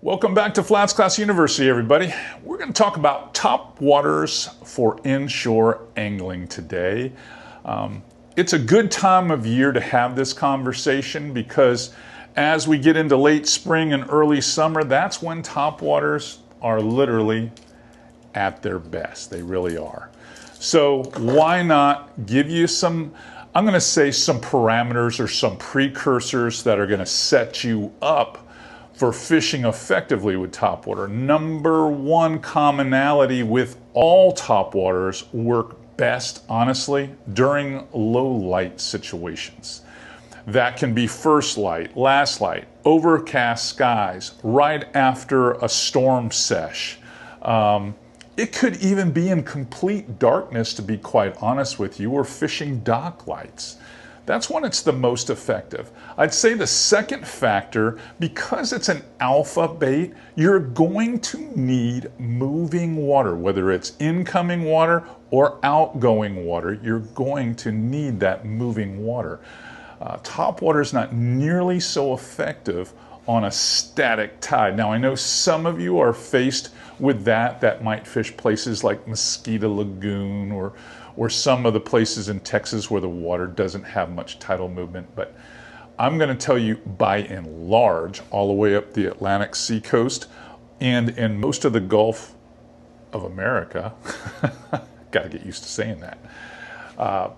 Welcome back to FlatsClass University, everybody. We're going to talk about top waters for inshore angling today. It's a good time of year to have this conversation because as we get into late spring and early summer, that's when top waters are literally at their best. They really are. So why not give you some, I'm going to say some parameters or some precursors that are going to set you up for fishing effectively with topwater. Number one commonality with all topwaters work best, honestly, during low light situations. That can be first light, last light, overcast skies, right after a storm sesh. It could even be in complete darkness, to be quite honest with you, or fishing dock lights. That's when it's the most effective. I'd say the second factor, because it's an alpha bait, you're going to need moving water, whether it's incoming water or outgoing water, you're going to need that moving water. Topwater is not nearly so effective on a static tide. Now, I know some of you are faced with that might fish places like Mosquito Lagoon or some of the places in Texas where the water doesn't have much tidal movement. But I'm going to tell you, by and large, all the way up the Atlantic seacoast and in most of the Gulf of America, got to get used to saying that,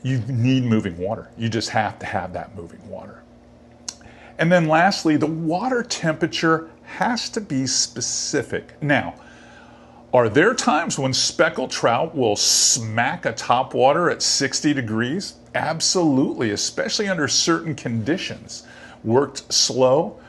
you need moving water. You just have to have that moving water. And then lastly, the water temperature has to be specific. Now, are there times when speckled trout will smack a topwater at 60 degrees? Absolutely, especially under certain conditions. Worked slow,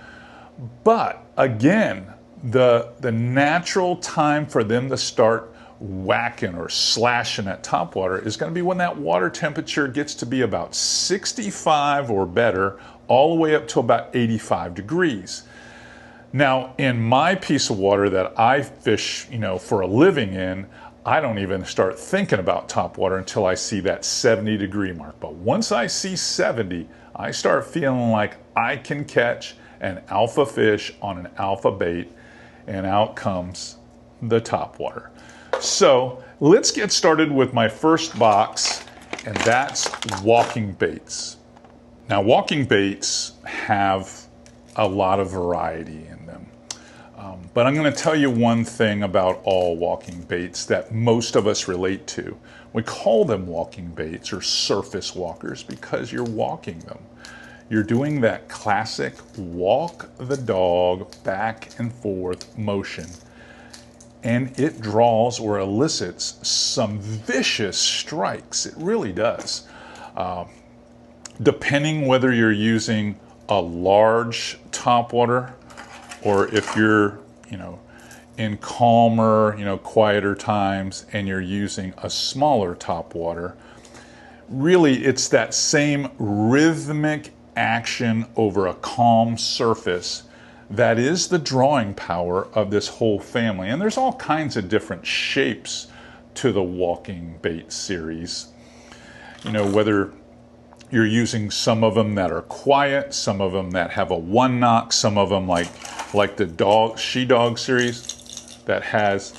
but again, the natural time for them to start whacking or slashing at topwater is going to be when that water temperature gets to be about 65 or better, all the way up to about 85 degrees. Now, in my piece of water that I fish, for a living in, I don't even start thinking about topwater until I see that 70 degree mark. But once I see 70, I start feeling like I can catch an alpha fish on an alpha bait, and out comes the topwater. So let's get started with my first box, and that's walking baits. Now, walking baits have a lot of variety in them. But I'm going to tell you one thing about all walking baits that most of us relate to. We call them walking baits or surface walkers because you're walking them. You're doing that classic walk the dog back and forth motion, and it draws or elicits some vicious strikes. It really does. Depending whether you're using a large topwater or if you're, in calmer, quieter times and you're using a smaller topwater, really it's that same rhythmic action over a calm surface that is the drawing power of this whole family. And there's all kinds of different shapes to the walking bait series. Whether you're using some of them that are quiet, some of them that have a one knock, some of them like the she-dog series that has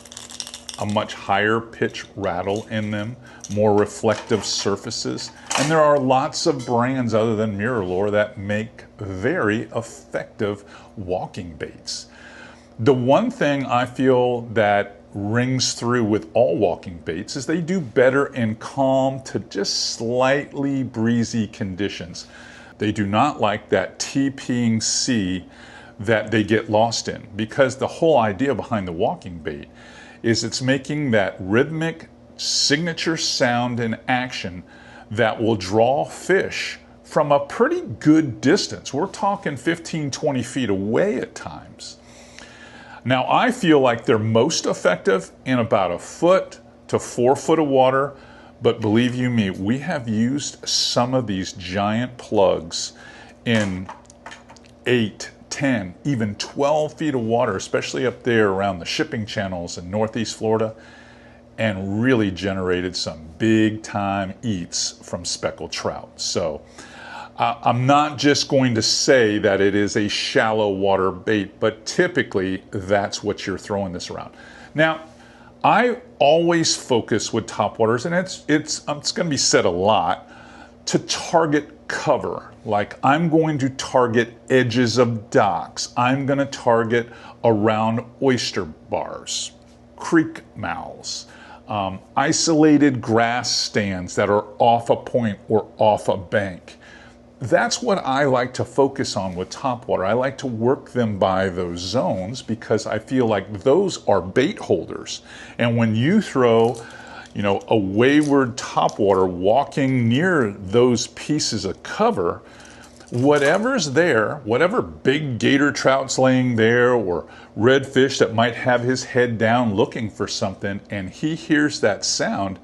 a much higher pitch rattle in them, more reflective surfaces. And there are lots of brands other than Mirrolure that make very effective walking baits. The one thing I feel that rings through with all walking baits is they do better in calm to just slightly breezy conditions. They do not like that TPing sea that they get lost in, because the whole idea behind the walking bait is it's making that rhythmic signature sound and action that will draw fish from a pretty good distance. We're talking 15, 20 feet away at times. Now, I feel like they're most effective in about 1 foot to 4 foot of water, but believe you me, we have used some of these giant plugs in 8, 10, even 12 feet of water, especially up there around the shipping channels in Northeast Florida, and really generated some big time eats from speckled trout. So I'm not just going to say that it is a shallow water bait, but typically that's what you're throwing this around. Now, I always focus with topwaters, and it's going to be said a lot, to target cover. Like, I'm going to target edges of docks. I'm going to target around oyster bars, creek mouths, isolated grass stands that are off a point or off a bank. That's what I like to focus on with topwater. I like to work them by those zones because I feel like those are bait holders. And when you throw, you know, a wayward topwater walking near those pieces of cover, whatever's there, whatever big gator trout's laying there or redfish that might have his head down looking for something, and he hears that sound,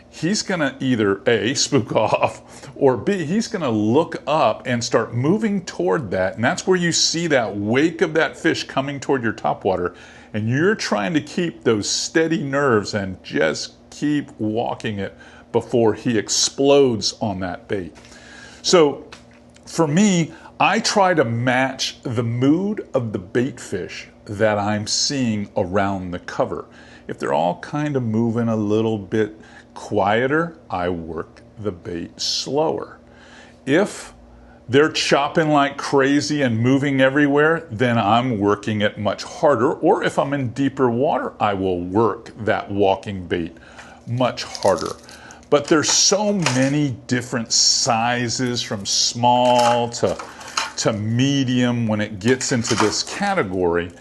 he's gonna either A, spook off, or B, he's gonna look up and start moving toward that. And that's where you see that wake of that fish coming toward your topwater. And you're trying to keep those steady nerves and just keep walking it before he explodes on that bait. So for me, I try to match the mood of the bait fish that I'm seeing around the cover. If they're all kind of moving a little bit quieter, I work the bait slower. If they're chopping like crazy and moving everywhere, then I'm working it much harder. Or if I'm in deeper water, I will work that walking bait much harder. But there's so many different sizes, from small to medium when it gets into this category,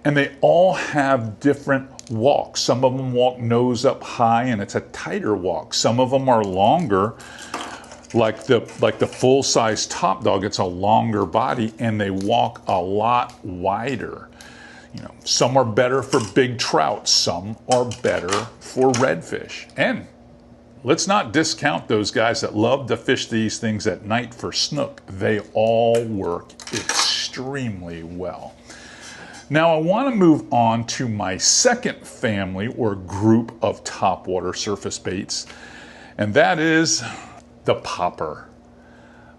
and they all have different walks. Some of them walk nose up high and it's a tighter walk. Some of them are longer, like the full-size top dog. It's a longer body and they walk a lot wider. You know, some are better for big trout, some are better for redfish. And let's not discount those guys that love to fish these things at night for snook. They all work extremely well. Now I want to move on to my second family or group of topwater surface baits, and that is the popper.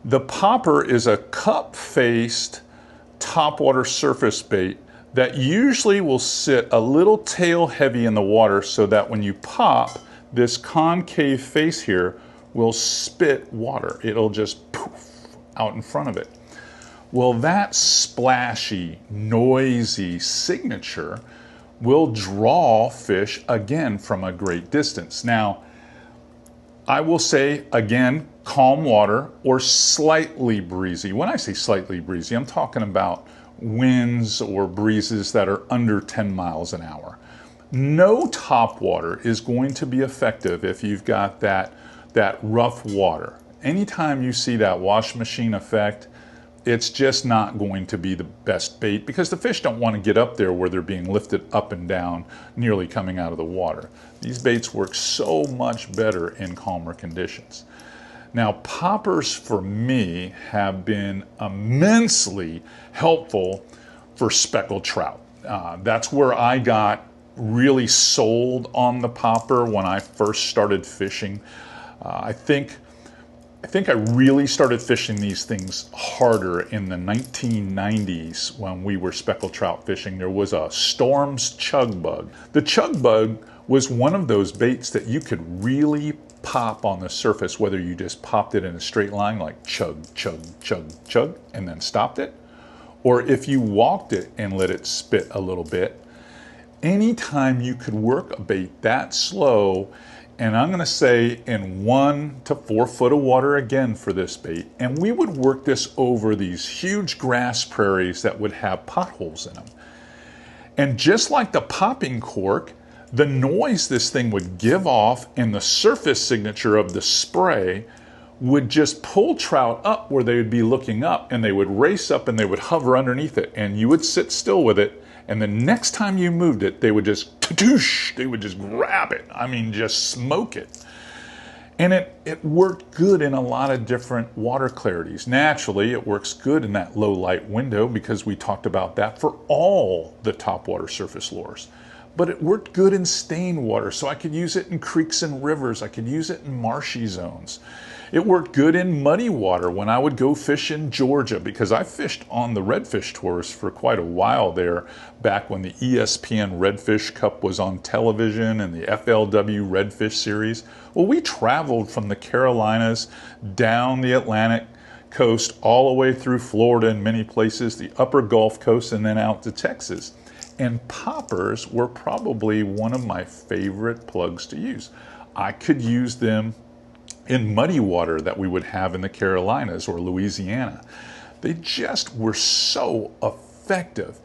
The popper is a cup-faced topwater surface bait that usually will sit a little tail heavy in the water so that when you pop, this concave face here will spit water. It'll just poof out in front of it. Well, that splashy, noisy signature will draw fish again from a great distance. Now, I will say again, calm water or slightly breezy. When I say slightly breezy, I'm talking about winds or breezes that are under 10 miles an hour. No topwater is going to be effective if you've got that rough water. Anytime you see that wash machine effect, it's just not going to be the best bait because the fish don't want to get up there where they're being lifted up and down, nearly coming out of the water. These baits work so much better in calmer conditions. Now, poppers for me have been immensely helpful for speckled trout. That's where I got really sold on the popper when I first started fishing. I think I really started fishing these things harder in the 1990s when we were speckled trout fishing. There was a Storm's chug bug. The chug bug was one of those baits that you could really pop on the surface, whether you just popped it in a straight line like chug, chug, chug, chug, and then stopped it, or if you walked it and let it spit a little bit. Anytime you could work a bait that slow, and I'm going to say in 1 to 4 foot of water again for this bait, and we would work this over these huge grass prairies that would have potholes in them. And just like the popping cork, the noise this thing would give off and the surface signature of the spray would just pull trout up where they would be looking up, and they would race up and they would hover underneath it, and you would sit still with it, and the next time you moved it, they would just tadoosh, they would just grab it. I mean, just smoke it. And it worked good in a lot of different water clarities. Naturally, it works good in that low light window because we talked about that for all the topwater surface lures. but it worked good in stained water, so I could use it in creeks and rivers. I could use it in marshy zones. It worked good in muddy water when I would go fish in Georgia, because I fished on the Redfish tours for quite a while there, back when the ESPN Redfish Cup was on television and the FLW Redfish series. Well, we traveled from the Carolinas down the Atlantic coast all the way through Florida in many places, the upper Gulf Coast, and then out to Texas. And poppers were probably one of my favorite plugs to use. I could use them in muddy water that we would have in the Carolinas or Louisiana. They just were so effective.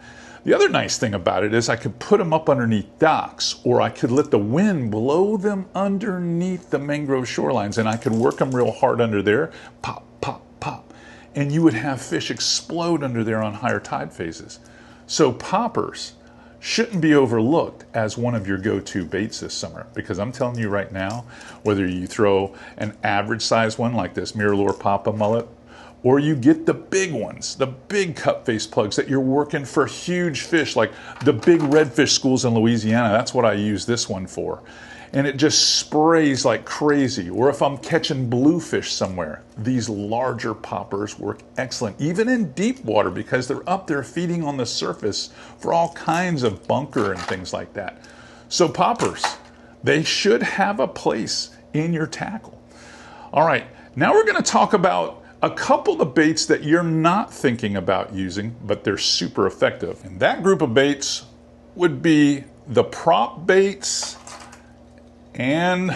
The other nice thing about it is I could put them up underneath docks, or I could let the wind blow them underneath the mangrove shorelines, and I could work them real hard under there, pop, pop, pop, and you would have fish explode under there on higher tide phases. So poppers shouldn't be overlooked as one of your go-to baits this summer, because I'm telling you right now, whether you throw an average size one like this Mirrolure Papa Mullet, or you get the big ones, the big cut face plugs that you're working for huge fish, like the big redfish schools in Louisiana, that's what I use this one for. And it just sprays like crazy. Or if I'm catching bluefish somewhere, these larger poppers work excellent, even in deep water, because they're up there feeding on the surface for all kinds of bunker and things like that. So poppers, they should have a place in your tackle. All right, now we're gonna talk about a couple of baits that you're not thinking about using, but they're super effective. And that group of baits would be the prop baits and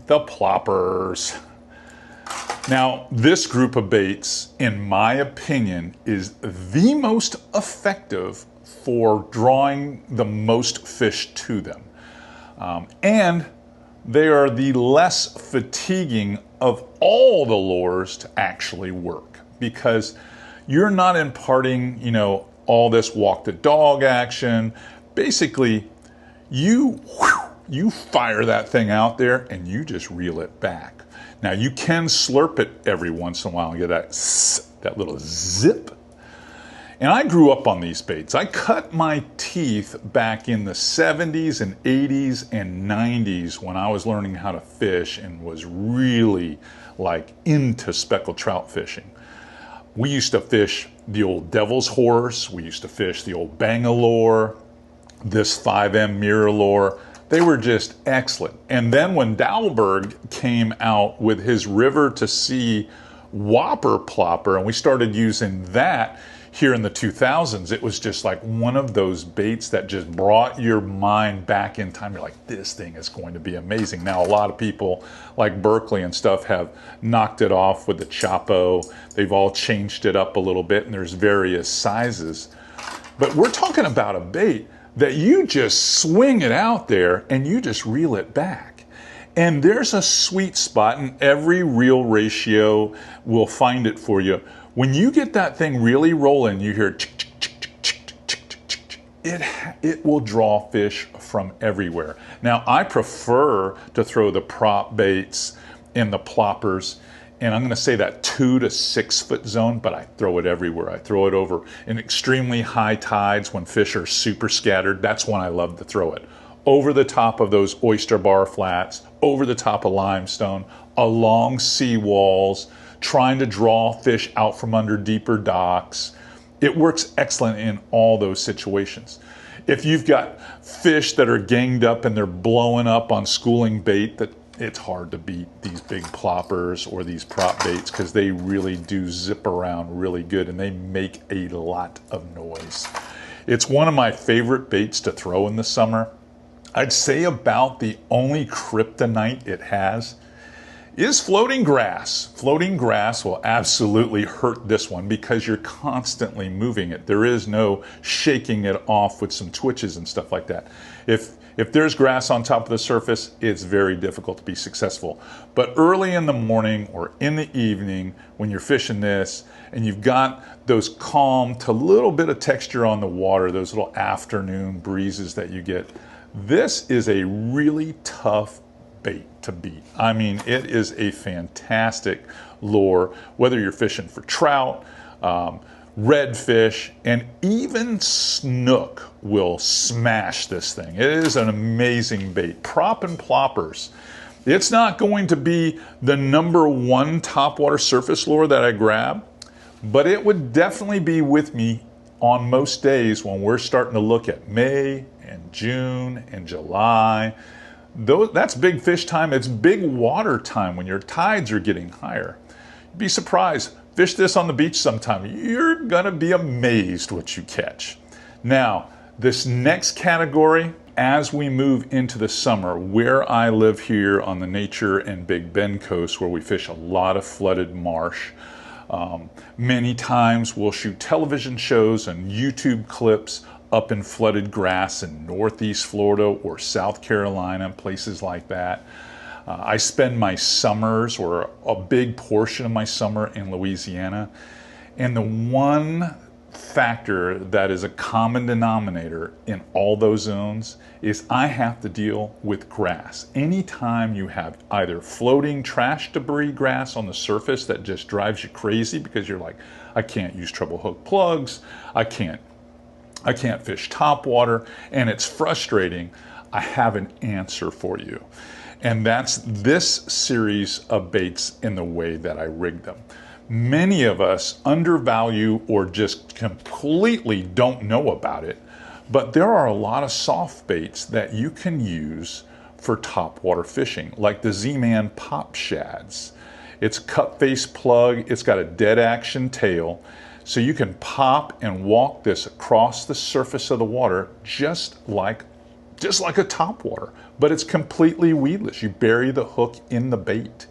the ploppers. Now, this group of baits, in my opinion, is the most effective for drawing the most fish to them. And they are the less fatiguing of all the lures to actually work, because you're not imparting, all this walk the dog action. Basically, you fire that thing out there and you just reel it back. Now, you can slurp it every once in a while and get that little zip. And I grew up on these baits. I cut my teeth back in the 70s and 80s and 90s when I was learning how to fish and was really into speckled trout fishing. We used to fish the old Devil's Horse. We used to fish the old Bangalore, this 5M Mirrolure. They were just excellent. And then when Dalberg came out with his River to Sea Whopper plopper, and we started using that here in the 2000s, it was just like one of those baits that just brought your mind back in time. You're like, this thing is going to be amazing. Now, a lot of people like Berkeley and stuff have knocked it off with the Chapo. They've all changed it up a little bit, and there's various sizes. But we're talking about a bait that you just swing it out there and you just reel it back. And there's a sweet spot, and every reel ratio will find it for you. When you get that thing really rolling, you hear it will draw fish from everywhere. Now, I prefer to throw the prop baits and the ploppers, and I'm gonna say that 2 to 6 foot zone, but I throw it everywhere. I throw it over in extremely high tides when fish are super scattered. That's when I love to throw it. Over the top of those oyster bar flats, over the top of limestone, along seawalls, trying to draw fish out from under deeper docks. It works excellent in all those situations. If you've got fish that are ganged up and they're blowing up on schooling bait, that it's hard to beat these big ploppers or these prop baits, because they really do zip around really good and they make a lot of noise. It's one of my favorite baits to throw in the summer. I'd say about the only kryptonite it has is floating grass. Floating grass will absolutely hurt this one because you're constantly moving it. There is no shaking it off with some twitches and stuff like that. If there's grass on top of the surface, it's very difficult to be successful. But early in the morning or in the evening when you're fishing this and you've got those calm to little bit of texture on the water, those little afternoon breezes that you get, this is a really tough bait to beat. I mean, it is a fantastic lure, whether you're fishing for trout, redfish, and even snook will smash this thing. It is an amazing bait. Prop and ploppers. It's not going to be the #1 topwater surface lure that I grab, but it would definitely be with me on most days when we're starting to look at May and June and July. That's big fish time. It's big water time when your tides are getting higher. You'd be surprised. Fish this on the beach sometime. You're gonna be amazed what you catch. Now, this next category, as we move into the summer, where I live here on the Nature and Big Bend coast, where we fish a lot of flooded marsh, many times we'll shoot television shows and YouTube clips up in flooded grass in Northeast Florida or South Carolina, places like that. I spend my summers, or a big portion of my summer, in Louisiana. And the one factor that is a common denominator in all those zones is I have to deal with grass. Anytime you have either floating trash debris grass on the surface that just drives you crazy because you're like, I can't use treble hook plugs, I can't fish topwater, and it's frustrating, I have an answer for you. And that's this series of baits in the way that I rig them. Many of us undervalue or just completely don't know about it, but there are a lot of soft baits that you can use for topwater fishing, like the Z-Man Pop Shads. It's a cut face plug, it's got a dead action tail, so you can pop and walk this across the surface of the water just like a topwater, but it's completely weedless. You bury the hook in the bait.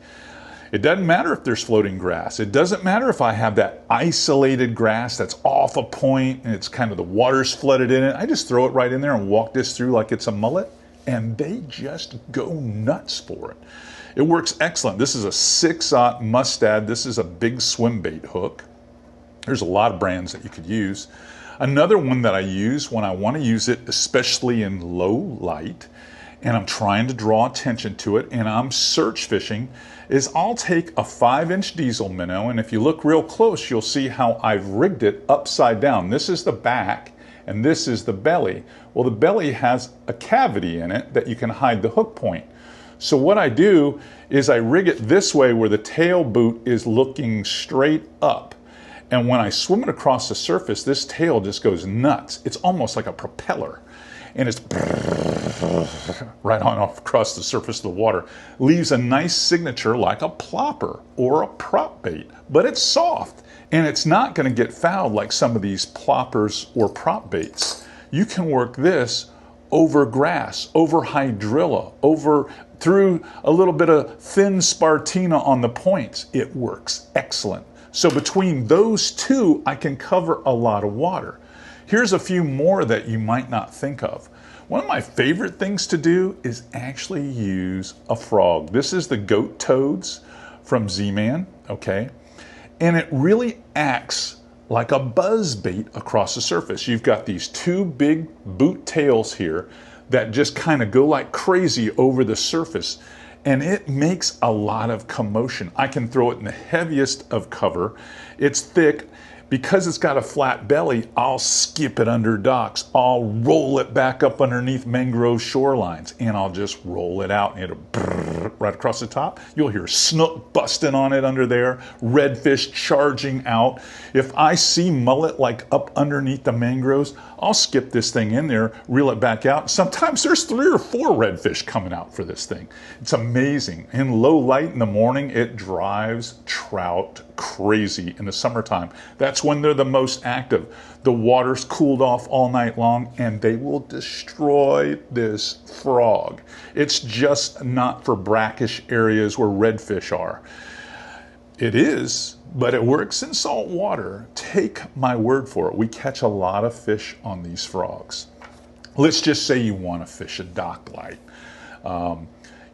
It doesn't matter if there's floating grass. It doesn't matter if I have that isolated grass that's off a point and it's kind of the water's flooded in it. I just throw it right in there and walk this through like it's a mullet, and they just go nuts for it. It works excellent. This is a 6/0 Mustad. This is a big swim bait hook. There's a lot of brands that you could use. Another one that I use when I want to use it, especially in low light, and I'm trying to draw attention to it, and I'm search fishing, is I'll take a 5-inch diesel minnow, and if you look real close, you'll see how I've rigged it upside down. This is the back, and this is the belly. Well, the belly has a cavity in it that you can hide the hook point. So what I do is I rig it this way where the tail boot is looking straight up. And when I swim it across the surface, this tail just goes nuts. It's almost like a propeller. And it's right on off across the surface of the water. Leaves a nice signature like a plopper or a prop bait. But it's soft, and it's not going to get fouled like some of these ploppers or prop baits. You can work this over grass, over hydrilla, through a little bit of thin spartina on the points. It works excellent. So between those two, I can cover a lot of water. Here's a few more that you might not think of. One of my favorite things to do is actually use a frog. This is the Goat Toads from Z-Man, okay? And it really acts like a buzz bait across the surface. You've got these two big boot tails here that just kind of go like crazy over the surface, and it makes a lot of commotion. I can throw it in the heaviest of cover. It's thick. Because it's got a flat belly, I'll skip it under docks. I'll roll it back up underneath mangrove shorelines, and I'll just roll it out, and it'll right across the top. You'll hear snook busting on it under there, redfish charging out. If I see mullet like up underneath the mangroves, I'll skip this thing in there, reel it back out. Sometimes there's 3 or 4 redfish coming out for this thing. It's amazing. In low light in the morning, it drives trout crazy in the summertime. That's when they're the most active. The water's cooled off all night long, and they will destroy this frog. It's just not for brackish areas where redfish are. It is, but it works in salt water. Take my word for it. We catch a lot of fish on these frogs. Let's just say you want to fish a dock light.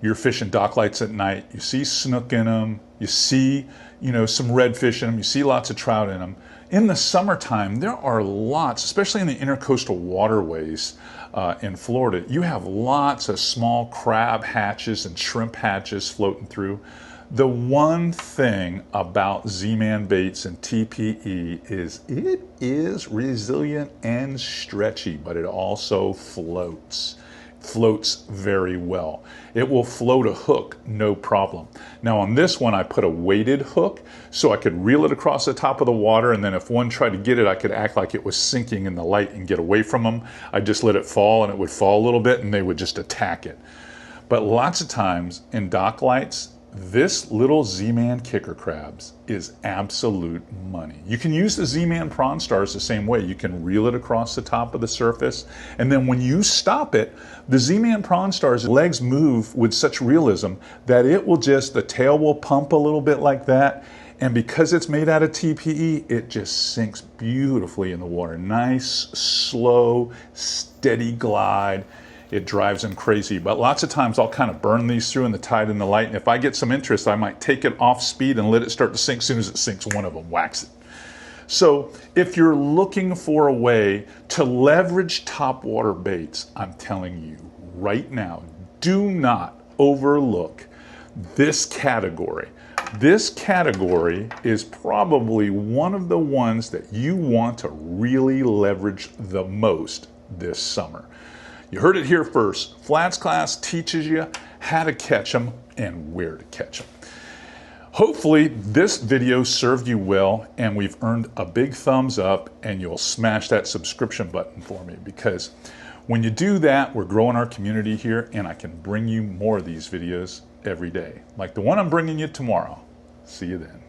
You're fishing dock lights at night. You see snook in them. You see, some redfish in them. You see lots of trout in them. In the summertime, there are lots, especially in the intercoastal waterways in Florida, you have lots of small crab hatches and shrimp hatches floating through. The one thing about Z-Man baits and TPE is it is resilient and stretchy, but it also floats very well. It will float a hook, no problem. Now on this one, I put a weighted hook so I could reel it across the top of the water, and then if one tried to get it, I could act like it was sinking in the light and get away from them. I just let it fall, and it would fall a little bit, and they would just attack it. But lots of times in dock lights, this little Z-Man kicker crabs is absolute money. You can use the Z-Man Prawn Stars the same way. You can reel it across the top of the surface, and then when you stop it, the Z-Man Prawn Stars legs move with such realism that it will just, the tail will pump a little bit like that, and because it's made out of TPE, it just sinks beautifully in the water. Nice, slow, steady glide. It drives them crazy, but lots of times I'll kind of burn these through in the tide and the light, and if I get some interest, I might take it off speed and let it start to sink. As soon as it sinks, one of them whacks it. So if you're looking for a way to leverage topwater baits, I'm telling you right now, do not overlook this category. This category is probably one of the ones that you want to really leverage the most this summer. You heard it here first. FlatsClass teaches you how to catch them and where to catch them. Hopefully this video served you well, and we've earned a big thumbs up, and you'll smash that subscription button for me, because when you do that, we're growing our community here, and I can bring you more of these videos every day, like the one I'm bringing you tomorrow. See you then.